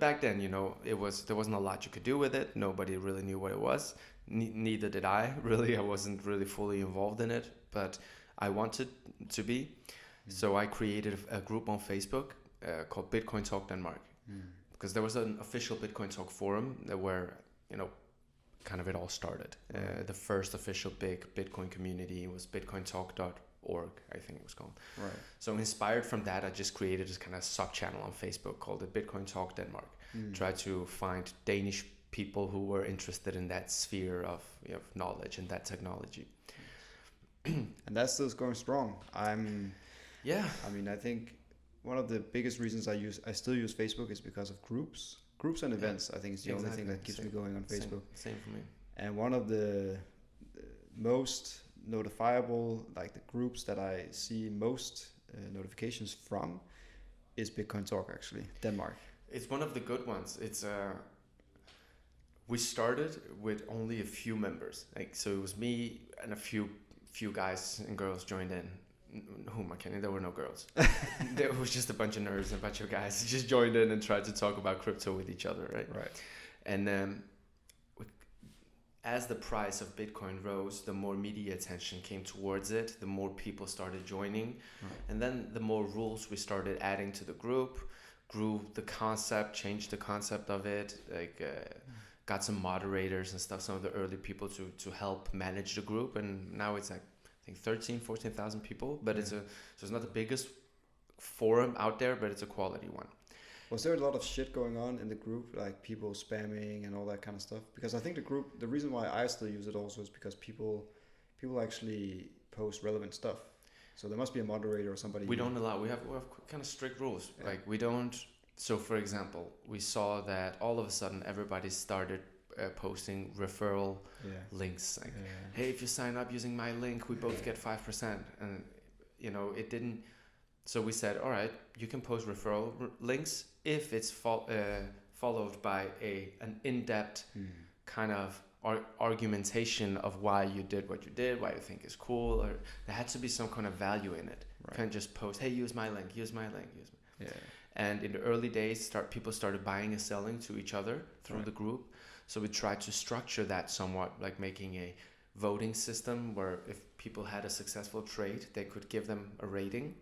back then, there wasn't a lot you could do with it. Nobody really knew what it was. Neither did I. Really, I wasn't really fully involved in it, but I wanted to be. So I created a group on Facebook called Bitcoin Talk Denmark, because there was an official Bitcoin Talk forum where kind of it all started. The first official big Bitcoin community was bitcointalk.org, I think it was called. Right. So inspired from that, I just created this kind of sub channel on Facebook called the Bitcoin Talk Denmark. Try to find Danish people who were interested in that sphere of knowledge and that technology. And that's still going strong. I think one of the biggest reasons I still use Facebook is because of groups and events. I think it's the only thing that keeps me going on Facebook. Same for me. And one of the most notifiable, like the groups that I see most notifications from, is Bitcoin Talk, actually, Denmark. It's one of the good ones. It's we started with only a few members. So it was me and a few guys and girls joined in. Who am I kidding? There were no girls. There was just a bunch of nerds and a bunch of guys just joined in and tried to talk about crypto with each other, right? Right. And as the price of Bitcoin rose, the more media attention came towards it, the more people started joining. Right. And then the more rules we started adding to the group, grew the concept, changed the concept of it, got some moderators and stuff, some of the early people to help manage the group. And now it's like, I think 14,000 people, but so it's not the biggest forum out there, but it's a quality one. Was there a lot of shit going on in the group, like people spamming and all that kind of stuff? Because I think the reason why I still use it also is because people actually post relevant stuff. So there must be a moderator or somebody. We don't allow, we have kind of strict rules. Yeah. Like we don't, so for example, we saw that all of a sudden everybody started posting referral links. Like, hey, if you sign up using my link, we both get 5%. And, it didn't. So we said, all right, you can post referral links if it's followed by an in-depth kind of argumentation of why you did what you did, why you think is cool, or there had to be some kind of value in it. Right. You can't just post, hey, use my link. Yeah. And in the early days, people started buying and selling to each other through the group. So we tried to structure that somewhat, like making a voting system where if people had a successful trade, they could give them a rating,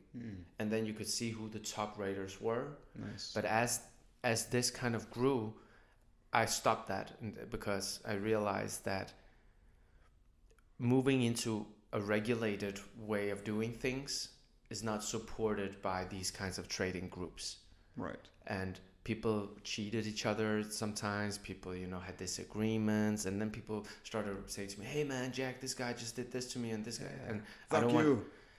and then you could see who the top raters were. Nice. But as this kind of grew, I stopped that because I realized that moving into a regulated way of doing things is not supported by these kinds of trading groups. Right. And people cheated each other sometimes. People, had disagreements, and then people started saying to me, "Hey, man, Jack, this guy just did this to me, and this guy." And fuck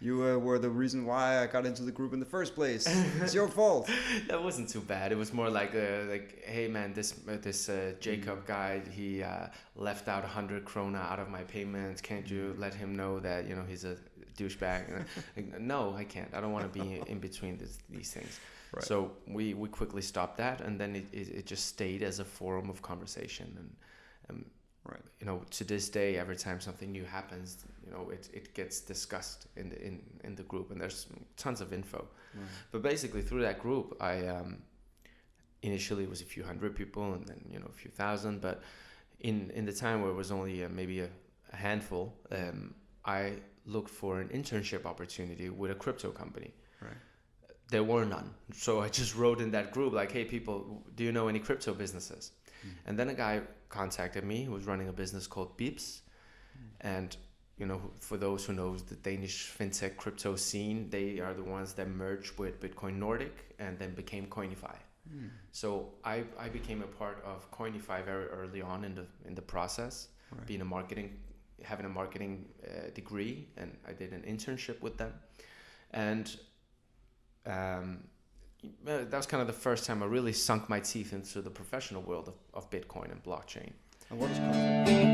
you were the reason why I got into the group in the first place. It's your fault. That wasn't too bad. It was more like, hey, man, this Jacob guy, he left out 100 krona out of my payments. Can't you let him know that he's a douchebag? No, I can't. I don't want to be in between these things. Right. So we quickly stopped that, and then it just stayed as a forum of conversation. And to this day, every time something new happens, it gets discussed in the group, and there's tons of info. Right. But basically, through that group, I initially it was a few hundred people, and then a few thousand. But in the time where it was only maybe a handful, I looked for an internship opportunity with a crypto company. Right. There were none. So I just wrote in that group, like, hey, people, do you know any crypto businesses? And then a guy contacted me who was running a business called Beeps. And, for those who know the Danish fintech crypto scene, they are the ones that merged with Bitcoin Nordic and then became Coinify. So I became a part of Coinify very early on in the process, having a marketing degree, and I did an internship with them. And that was kind of the first time I really sunk my teeth into the professional world of Bitcoin and blockchain. And what is Coinify?